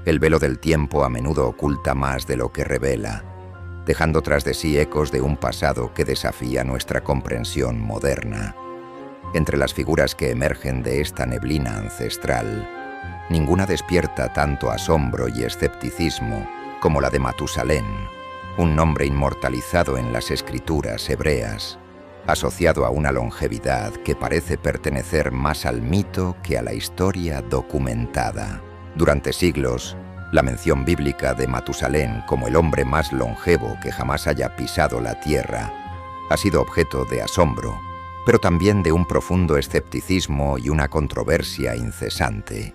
El velo del tiempo a menudo oculta más de lo que revela, dejando tras de sí ecos de un pasado que desafía nuestra comprensión moderna. Entre las figuras que emergen de esta neblina ancestral, ninguna despierta tanto asombro y escepticismo como la de Matusalén, un nombre inmortalizado en las escrituras hebreas, asociado a una longevidad que parece pertenecer más al mito que a la historia documentada. Durante siglos, la mención bíblica de Matusalén como el hombre más longevo que jamás haya pisado la tierra ha sido objeto de asombro, pero también de un profundo escepticismo y una controversia incesante.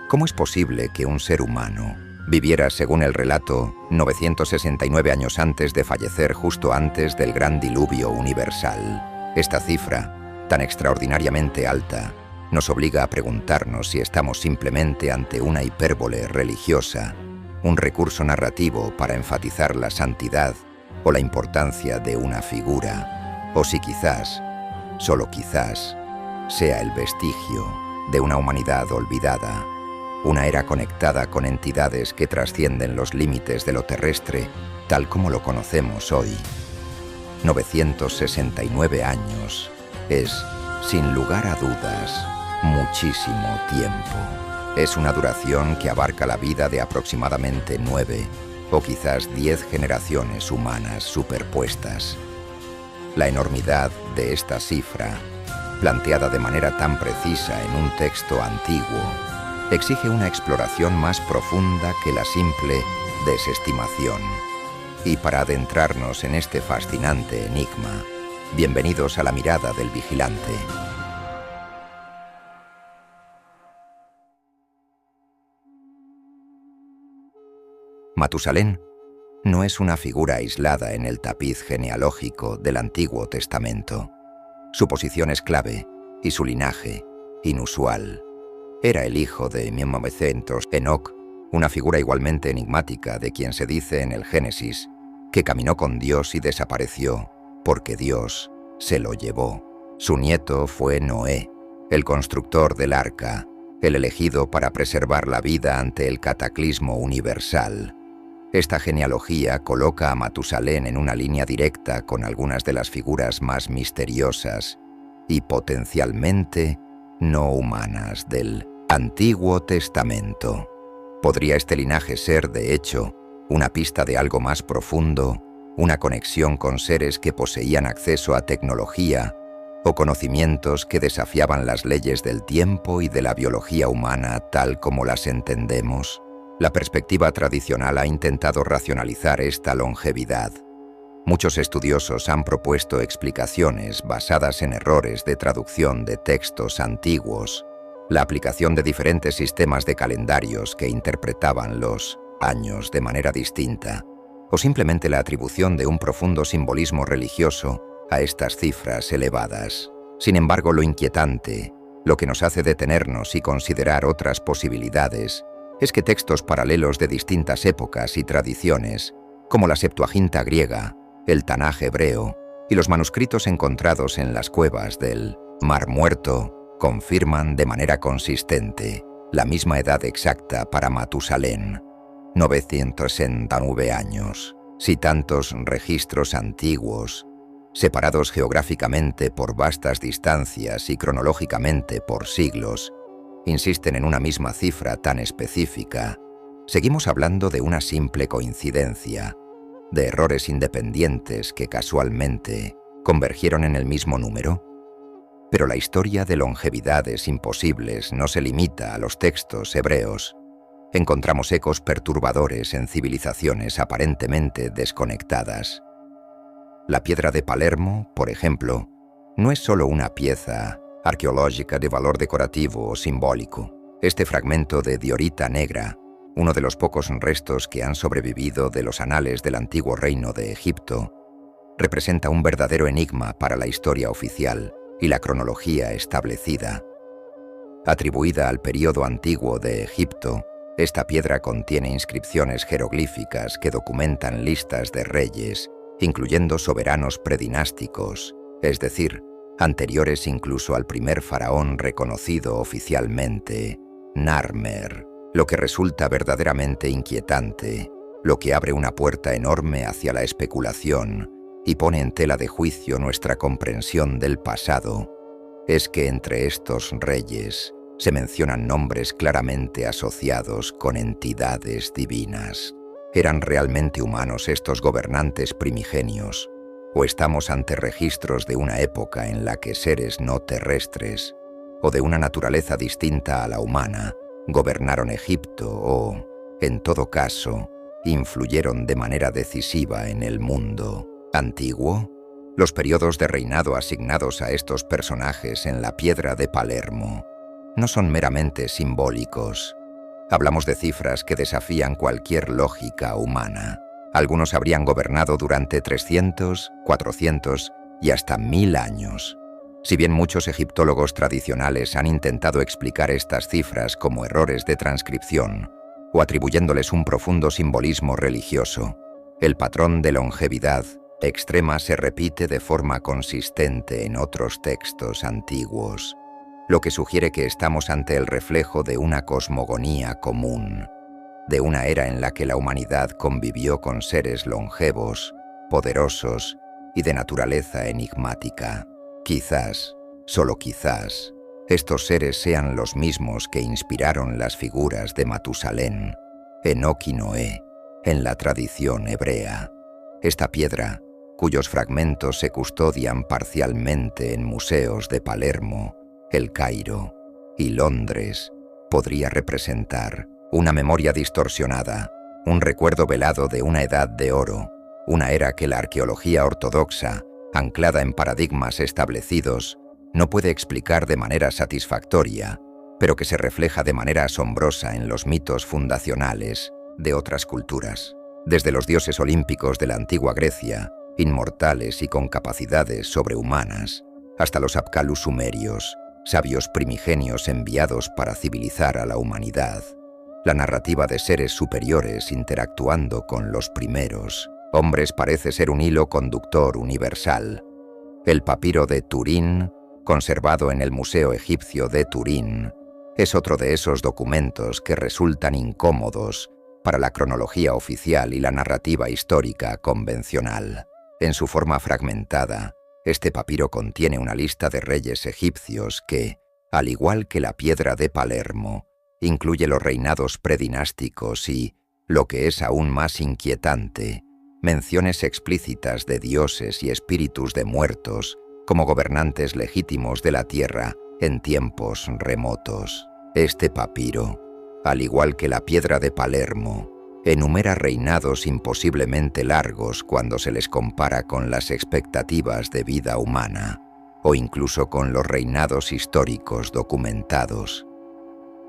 ¿Cómo es posible que un ser humano viviera, según el relato, 969 años antes de fallecer justo antes del gran diluvio universal? Esta cifra, tan extraordinariamente alta, nos obliga a preguntarnos si estamos simplemente ante una hipérbole religiosa, un recurso narrativo para enfatizar la santidad o la importancia de una figura, o si quizás, solo quizás, sea el vestigio de una humanidad olvidada, una era conectada con entidades que trascienden los límites de lo terrestre tal como lo conocemos hoy. 969 años es, sin lugar a dudas, muchísimo tiempo. Es una duración que abarca la vida de aproximadamente 9 o quizás 10 generaciones humanas superpuestas. La enormidad de esta cifra, planteada de manera tan precisa en un texto antiguo, exige una exploración más profunda que la simple desestimación. Y para adentrarnos en este fascinante enigma, bienvenidos a la mirada del vigilante. Matusalén no es una figura aislada en el tapiz genealógico del Antiguo Testamento. Su posición es clave y su linaje inusual. Era el hijo de 1900 Enoc, una figura igualmente enigmática de quien se dice en el Génesis que caminó con Dios y desapareció porque Dios se lo llevó. Su nieto fue Noé, el constructor del arca, el elegido para preservar la vida ante el cataclismo universal. Esta genealogía coloca a Matusalén en una línea directa con algunas de las figuras más misteriosas y potencialmente no humanas del Antiguo Testamento. ¿Podría este linaje ser, de hecho, una pista de algo más profundo, una conexión con seres que poseían acceso a tecnología o conocimientos que desafiaban las leyes del tiempo y de la biología humana tal como las entendemos? La perspectiva tradicional ha intentado racionalizar esta longevidad. Muchos estudiosos han propuesto explicaciones basadas en errores de traducción de textos antiguos, la aplicación de diferentes sistemas de calendarios que interpretaban los años de manera distinta, o simplemente la atribución de un profundo simbolismo religioso a estas cifras elevadas. Sin embargo, lo inquietante, lo que nos hace detenernos y considerar otras posibilidades, es que textos paralelos de distintas épocas y tradiciones, como la Septuaginta griega, el Tanaj hebreo y los manuscritos encontrados en las cuevas del Mar Muerto, confirman de manera consistente la misma edad exacta para Matusalén, 969 años. Si tantos registros antiguos, separados geográficamente por vastas distancias y cronológicamente por siglos, insisten en una misma cifra tan específica, seguimos hablando de una simple coincidencia, de errores independientes que casualmente convergieron en el mismo número. Pero la historia de longevidades imposibles no se limita a los textos hebreos. Encontramos ecos perturbadores en civilizaciones aparentemente desconectadas. La piedra de Palermo, por ejemplo, no es solo una pieza arqueológica de valor decorativo o simbólico. Este fragmento de diorita negra, uno de los pocos restos que han sobrevivido de los anales del antiguo reino de Egipto, representa un verdadero enigma para la historia oficial y la cronología establecida. Atribuida al período antiguo de Egipto, esta piedra contiene inscripciones jeroglíficas que documentan listas de reyes, incluyendo soberanos predinásticos, es decir, anteriores incluso al primer faraón reconocido oficialmente, Narmer. Lo que resulta verdaderamente inquietante, lo que abre una puerta enorme hacia la especulación y pone en tela de juicio nuestra comprensión del pasado, es que entre estos reyes se mencionan nombres claramente asociados con entidades divinas. ¿Eran realmente humanos estos gobernantes primigenios? ¿O estamos ante registros de una época en la que seres no terrestres, o de una naturaleza distinta a la humana, gobernaron Egipto o, en todo caso, influyeron de manera decisiva en el mundo antiguo? Los periodos de reinado asignados a estos personajes en la piedra de Palermo no son meramente simbólicos. Hablamos de cifras que desafían cualquier lógica humana. Algunos habrían gobernado durante 300, 400 y hasta 1000 años. Si bien muchos egiptólogos tradicionales han intentado explicar estas cifras como errores de transcripción o atribuyéndoles un profundo simbolismo religioso, el patrón de longevidad extrema se repite de forma consistente en otros textos antiguos, lo que sugiere que estamos ante el reflejo de una cosmogonía común, de una era en la que la humanidad convivió con seres longevos, poderosos y de naturaleza enigmática. Quizás, solo quizás, estos seres sean los mismos que inspiraron las figuras de Matusalén, Enoc y Noé, en la tradición hebrea. Esta piedra, cuyos fragmentos se custodian parcialmente en museos de Palermo, El Cairo y Londres, podría representar una memoria distorsionada, un recuerdo velado de una edad de oro, una era que la arqueología ortodoxa, anclada en paradigmas establecidos, no puede explicar de manera satisfactoria, pero que se refleja de manera asombrosa en los mitos fundacionales de otras culturas. Desde los dioses olímpicos de la antigua Grecia, inmortales y con capacidades sobrehumanas, hasta los Apkallu sumerios, sabios primigenios enviados para civilizar a la humanidad. La narrativa de seres superiores interactuando con los primeros hombres parece ser un hilo conductor universal. El papiro de Turín, conservado en el Museo Egipcio de Turín, es otro de esos documentos que resultan incómodos para la cronología oficial y la narrativa histórica convencional. En su forma fragmentada, este papiro contiene una lista de reyes egipcios que, al igual que la piedra de Palermo, incluye los reinados predinásticos y, lo que es aún más inquietante, menciones explícitas de dioses y espíritus de muertos como gobernantes legítimos de la tierra en tiempos remotos. Este papiro, al igual que la piedra de Palermo, enumera reinados imposiblemente largos cuando se les compara con las expectativas de vida humana, o incluso con los reinados históricos documentados.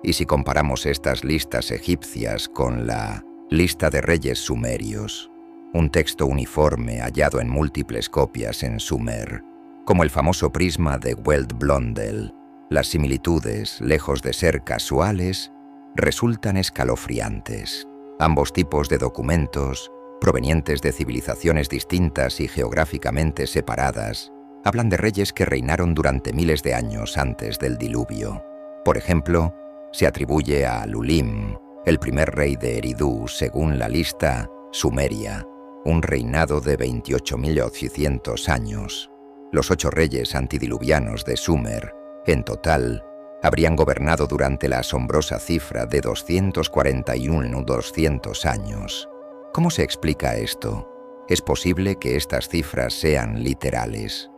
Y si comparamos estas listas egipcias con la lista de reyes sumerios, un texto uniforme hallado en múltiples copias en Sumer, como el famoso prisma de Weld Blondel, las similitudes, lejos de ser casuales, resultan escalofriantes. Ambos tipos de documentos, provenientes de civilizaciones distintas y geográficamente separadas, hablan de reyes que reinaron durante miles de años antes del diluvio. Por ejemplo, se atribuye a Lulim, el primer rey de Eridu según la lista sumeria, un reinado de 28.800 años. Los 8 reyes antidiluvianos de Sumer, en total, habrían gobernado durante la asombrosa cifra de 241.200 años. ¿Cómo se explica esto? ¿Es posible que estas cifras sean literales?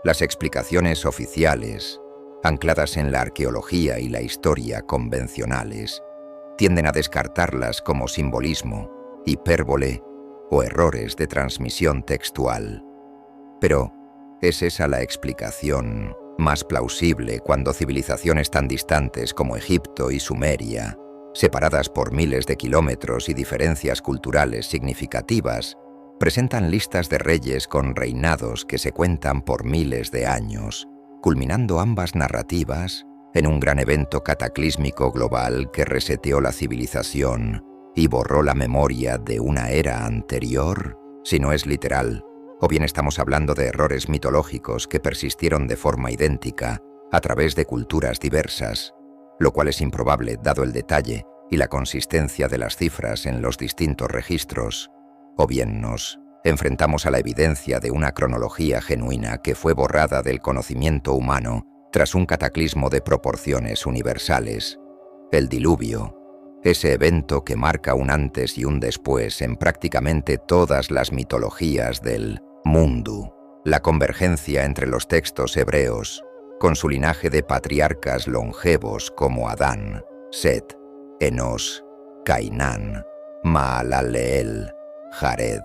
Las explicaciones oficiales, ancladas en la arqueología y la historia convencionales, tienden a descartarlas como simbolismo, hipérbole o errores de transmisión textual. Pero, ¿es esa la explicación más plausible cuando civilizaciones tan distantes como Egipto y Sumeria, separadas por miles de kilómetros y diferencias culturales significativas, presentan listas de reyes con reinados que se cuentan por miles de años, culminando ambas narrativas en un gran evento cataclísmico global que reseteó la civilización y borró la memoria de una era anterior? Si no es literal, o bien estamos hablando de errores mitológicos que persistieron de forma idéntica a través de culturas diversas, lo cual es improbable dado el detalle y la consistencia de las cifras en los distintos registros, o bien nos enfrentamos a la evidencia de una cronología genuina que fue borrada del conocimiento humano tras un cataclismo de proporciones universales, el diluvio, ese evento que marca un antes y un después en prácticamente todas las mitologías del mundo, la convergencia entre los textos hebreos, con su linaje de patriarcas longevos como Adán, Set, Enos, Cainán, Maalaleel, Jared,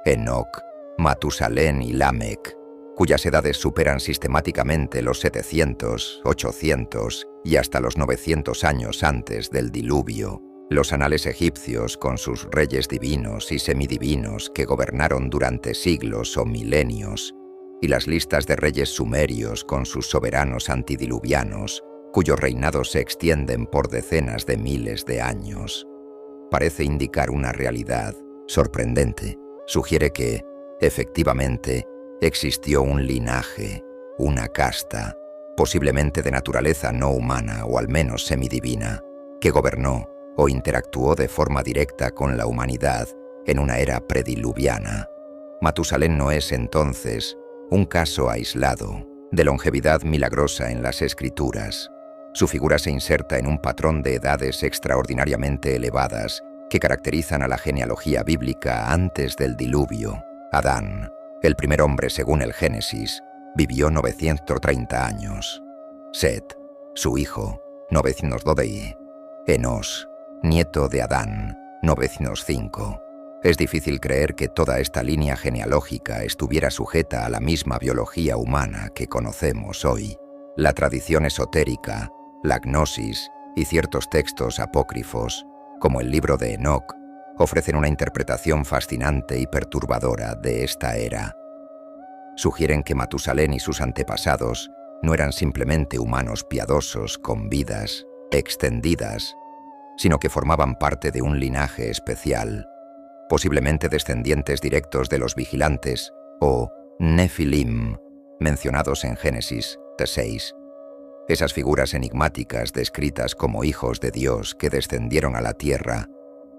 Enoc, Matusalén y Lamec, cuyas edades superan sistemáticamente los 700, 800 y hasta los 900 años antes del diluvio, los anales egipcios con sus reyes divinos y semidivinos que gobernaron durante siglos o milenios, y las listas de reyes sumerios con sus soberanos antidiluvianos, cuyos reinados se extienden por decenas de miles de años, parece indicar una realidad sorprendente. Sugiere que, efectivamente, existió un linaje, una casta, posiblemente de naturaleza no humana o al menos semidivina, que gobernó o interactuó de forma directa con la humanidad en una era prediluviana. Matusalén no es, entonces, un caso aislado de longevidad milagrosa en las Escrituras. Su figura se inserta en un patrón de edades extraordinariamente elevadas que caracterizan a la genealogía bíblica antes del diluvio. Adán, el primer hombre según el Génesis, vivió 930 años. Set, su hijo, 912. Enos, nieto de Adán, 905. Es difícil creer que toda esta línea genealógica estuviera sujeta a la misma biología humana que conocemos hoy. La tradición esotérica, la gnosis y ciertos textos apócrifos, como el libro de Enoc, ofrecen una interpretación fascinante y perturbadora de esta era. Sugieren que Matusalén y sus antepasados no eran simplemente humanos piadosos con vidas extendidas, sino que formaban parte de un linaje especial, posiblemente descendientes directos de los vigilantes o Nefilim, mencionados en Génesis 6. Esas figuras enigmáticas descritas como hijos de Dios que descendieron a la tierra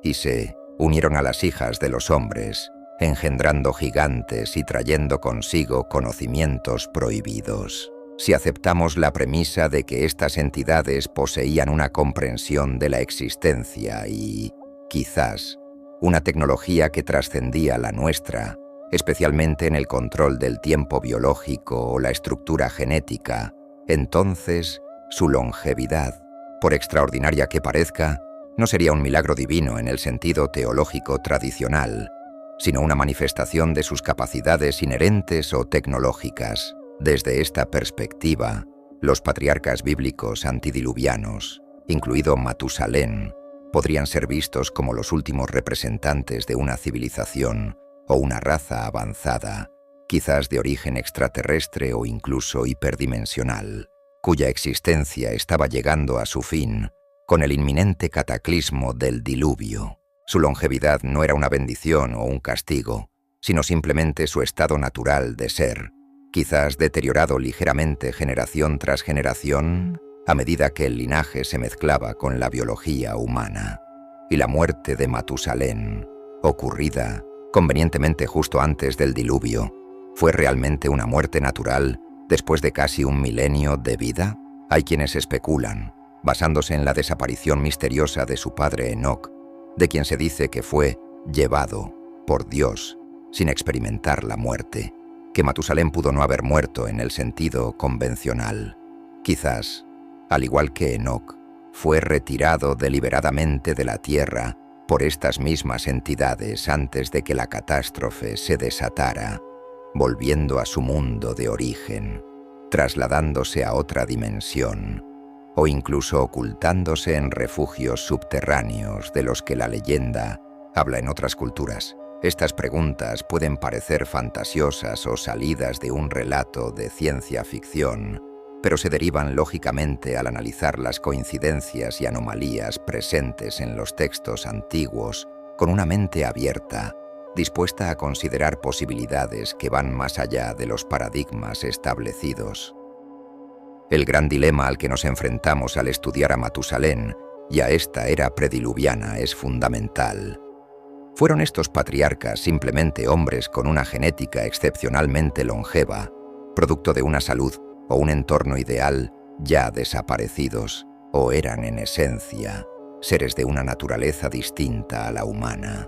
y se unieron a las hijas de los hombres, engendrando gigantes y trayendo consigo conocimientos prohibidos. Si aceptamos la premisa de que estas entidades poseían una comprensión de la existencia y, quizás, una tecnología que trascendía la nuestra, especialmente en el control del tiempo biológico o la estructura genética, entonces su longevidad, por extraordinaria que parezca, no sería un milagro divino en el sentido teológico tradicional, sino una manifestación de sus capacidades inherentes o tecnológicas. Desde esta perspectiva, los patriarcas bíblicos antidiluvianos, incluido Matusalén, podrían ser vistos como los últimos representantes de una civilización o una raza avanzada, quizás de origen extraterrestre o incluso hiperdimensional, cuya existencia estaba llegando a su fin con el inminente cataclismo del diluvio. Su longevidad no era una bendición o un castigo, sino simplemente su estado natural de ser, quizás deteriorado ligeramente generación tras generación, a medida que el linaje se mezclaba con la biología humana. Y la muerte de Matusalén, ocurrida convenientemente justo antes del diluvio, ¿fue realmente una muerte natural después de casi un milenio de vida? Hay quienes especulan, basándose en la desaparición misteriosa de su padre Enoc, de quien se dice que fue llevado por Dios sin experimentar la muerte, que Matusalén pudo no haber muerto en el sentido convencional. Quizás, al igual que Enoc, fue retirado deliberadamente de la tierra por estas mismas entidades antes de que la catástrofe se desatara, volviendo a su mundo de origen, trasladándose a otra dimensión, o incluso ocultándose en refugios subterráneos de los que la leyenda habla en otras culturas. Estas preguntas pueden parecer fantasiosas o salidas de un relato de ciencia ficción, pero se derivan lógicamente al analizar las coincidencias y anomalías presentes en los textos antiguos con una mente abierta, dispuesta a considerar posibilidades que van más allá de los paradigmas establecidos. El gran dilema al que nos enfrentamos al estudiar a Matusalén y a esta era prediluviana es fundamental. ¿Fueron estos patriarcas simplemente hombres con una genética excepcionalmente longeva, producto de una salud o un entorno ideal ya desaparecidos, o eran en esencia seres de una naturaleza distinta a la humana,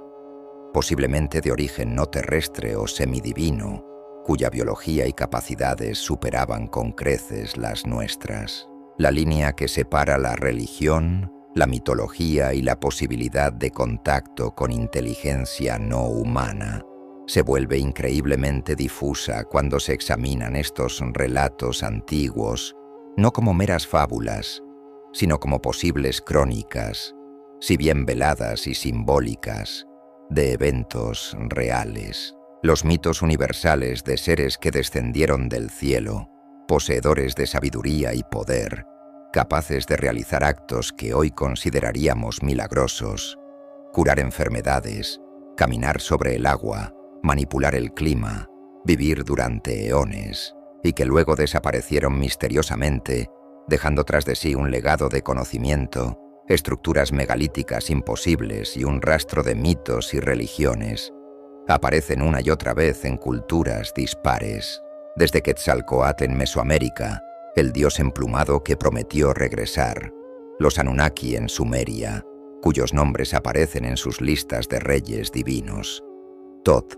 posiblemente de origen no terrestre o semidivino, cuya biología y capacidades superaban con creces las nuestras? La línea que separa la religión, la mitología y la posibilidad de contacto con inteligencia no humana se vuelve increíblemente difusa cuando se examinan estos relatos antiguos, no como meras fábulas, sino como posibles crónicas, si bien veladas y simbólicas, de eventos reales. Los mitos universales de seres que descendieron del cielo, poseedores de sabiduría y poder, capaces de realizar actos que hoy consideraríamos milagrosos, curar enfermedades, caminar sobre el agua, manipular el clima, vivir durante eones, y que luego desaparecieron misteriosamente, dejando tras de sí un legado de conocimiento, estructuras megalíticas imposibles y un rastro de mitos y religiones, aparecen una y otra vez en culturas dispares, desde Quetzalcóatl en Mesoamérica, el dios emplumado que prometió regresar, los Anunnaki en Sumeria, cuyos nombres aparecen en sus listas de reyes divinos, Thoth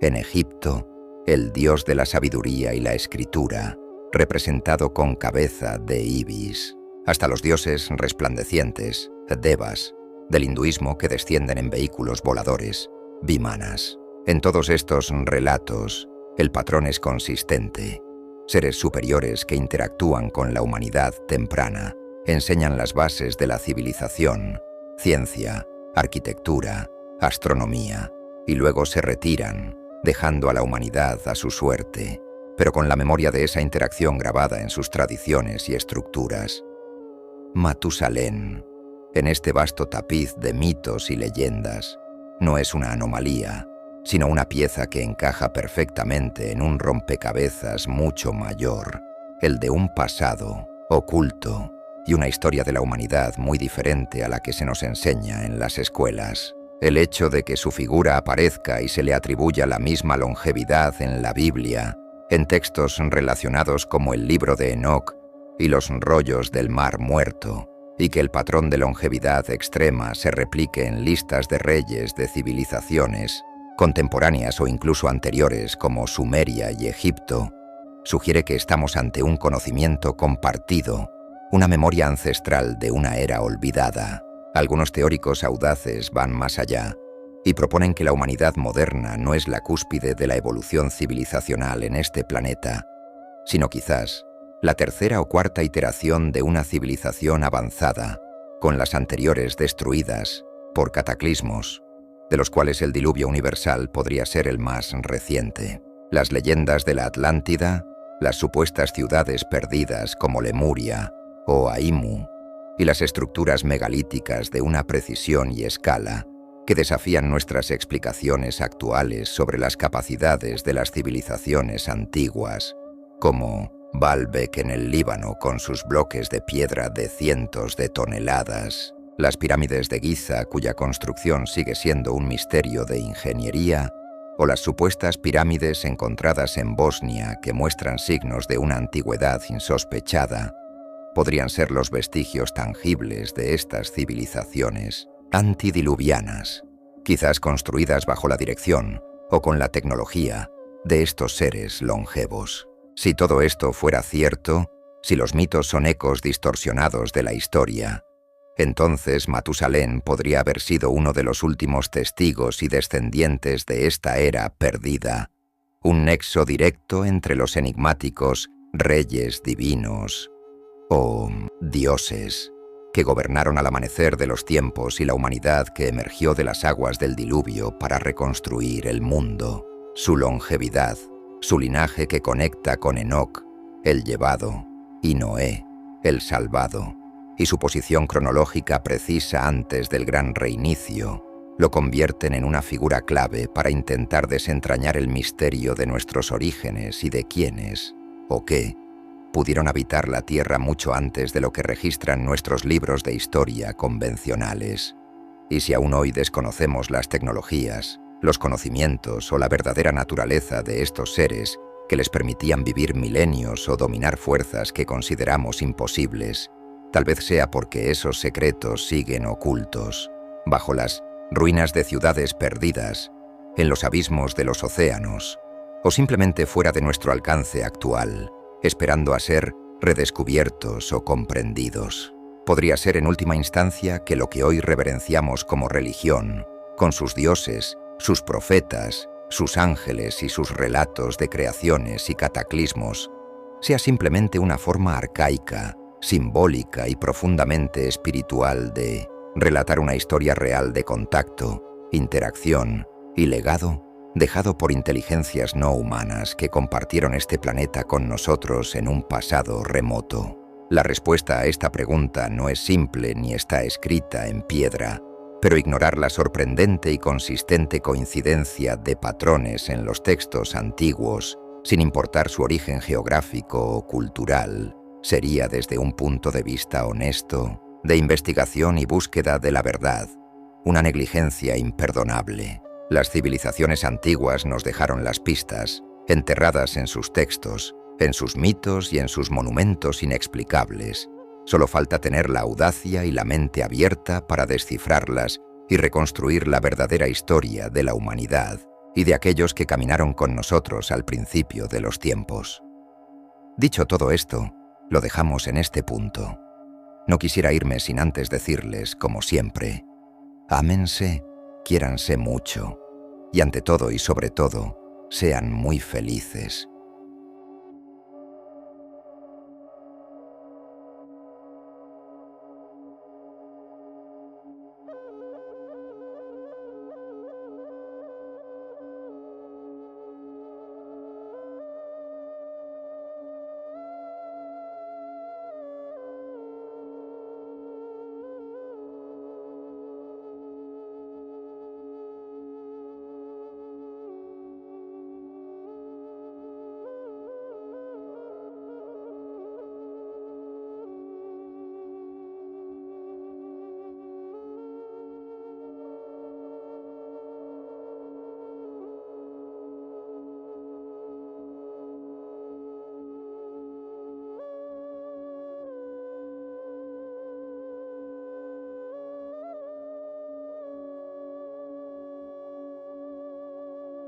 en Egipto, el dios de la sabiduría y la escritura, representado con cabeza de ibis, hasta los dioses resplandecientes, devas, del hinduismo que descienden en vehículos voladores, vimanas. En todos estos relatos, el patrón es consistente. Seres superiores que interactúan con la humanidad temprana, enseñan las bases de la civilización, ciencia, arquitectura, astronomía, y luego se retiran, dejando a la humanidad a su suerte, pero con la memoria de esa interacción grabada en sus tradiciones y estructuras. Matusalén, en este vasto tapiz de mitos y leyendas, no es una anomalía, sino una pieza que encaja perfectamente en un rompecabezas mucho mayor, el de un pasado oculto y una historia de la humanidad muy diferente a la que se nos enseña en las escuelas. El hecho de que su figura aparezca y se le atribuya la misma longevidad en la Biblia, en textos relacionados como el libro de Enoc y los rollos del Mar Muerto, y que el patrón de longevidad extrema se replique en listas de reyes de civilizaciones contemporáneas o incluso anteriores como Sumeria y Egipto, sugiere que estamos ante un conocimiento compartido, una memoria ancestral de una era olvidada. Algunos teóricos audaces van más allá y proponen que la humanidad moderna no es la cúspide de la evolución civilizacional en este planeta, sino quizás la tercera o cuarta iteración de una civilización avanzada, con las anteriores destruidas por cataclismos, de los cuales el diluvio universal podría ser el más reciente. Las leyendas de la Atlántida, las supuestas ciudades perdidas como Lemuria o Aimu, y las estructuras megalíticas de una precisión y escala que desafían nuestras explicaciones actuales sobre las capacidades de las civilizaciones antiguas, como Baalbek en el Líbano con sus bloques de piedra de cientos de toneladas, las pirámides de Giza cuya construcción sigue siendo un misterio de ingeniería, o las supuestas pirámides encontradas en Bosnia que muestran signos de una antigüedad insospechada, podrían ser los vestigios tangibles de estas civilizaciones antidiluvianas, quizás construidas bajo la dirección o con la tecnología de estos seres longevos. Si todo esto fuera cierto, si los mitos son ecos distorsionados de la historia, entonces Matusalén podría haber sido uno de los últimos testigos y descendientes de esta era perdida, un nexo directo entre los enigmáticos reyes divinos o dioses que gobernaron al amanecer de los tiempos y la humanidad que emergió de las aguas del diluvio para reconstruir el mundo, su longevidad, su linaje que conecta con Enoc, el llevado, y Noé, el salvado, y su posición cronológica precisa antes del gran reinicio, lo convierten en una figura clave para intentar desentrañar el misterio de nuestros orígenes y de quiénes, o qué, pudieron habitar la Tierra mucho antes de lo que registran nuestros libros de historia convencionales. Y si aún hoy desconocemos las tecnologías, los conocimientos o la verdadera naturaleza de estos seres que les permitían vivir milenios o dominar fuerzas que consideramos imposibles, tal vez sea porque esos secretos siguen ocultos, bajo las ruinas de ciudades perdidas, en los abismos de los océanos, o simplemente fuera de nuestro alcance actual, esperando a ser redescubiertos o comprendidos. Podría ser en última instancia que lo que hoy reverenciamos como religión, con sus dioses, sus profetas, sus ángeles y sus relatos de creaciones y cataclismos, sea simplemente una forma arcaica, simbólica y profundamente espiritual de relatar una historia real de contacto, interacción y legado dejado por inteligencias no humanas que compartieron este planeta con nosotros en un pasado remoto. La respuesta a esta pregunta no es simple ni está escrita en piedra, pero ignorar la sorprendente y consistente coincidencia de patrones en los textos antiguos, sin importar su origen geográfico o cultural, sería desde un punto de vista honesto, de investigación y búsqueda de la verdad, una negligencia imperdonable. Las civilizaciones antiguas nos dejaron las pistas, enterradas en sus textos, en sus mitos y en sus monumentos inexplicables. Solo falta tener la audacia y la mente abierta para descifrarlas y reconstruir la verdadera historia de la humanidad y de aquellos que caminaron con nosotros al principio de los tiempos. Dicho todo esto, lo dejamos en este punto. No quisiera irme sin antes decirles, como siempre, ámense, quiéranse mucho, y ante todo y sobre todo, sean muy felices.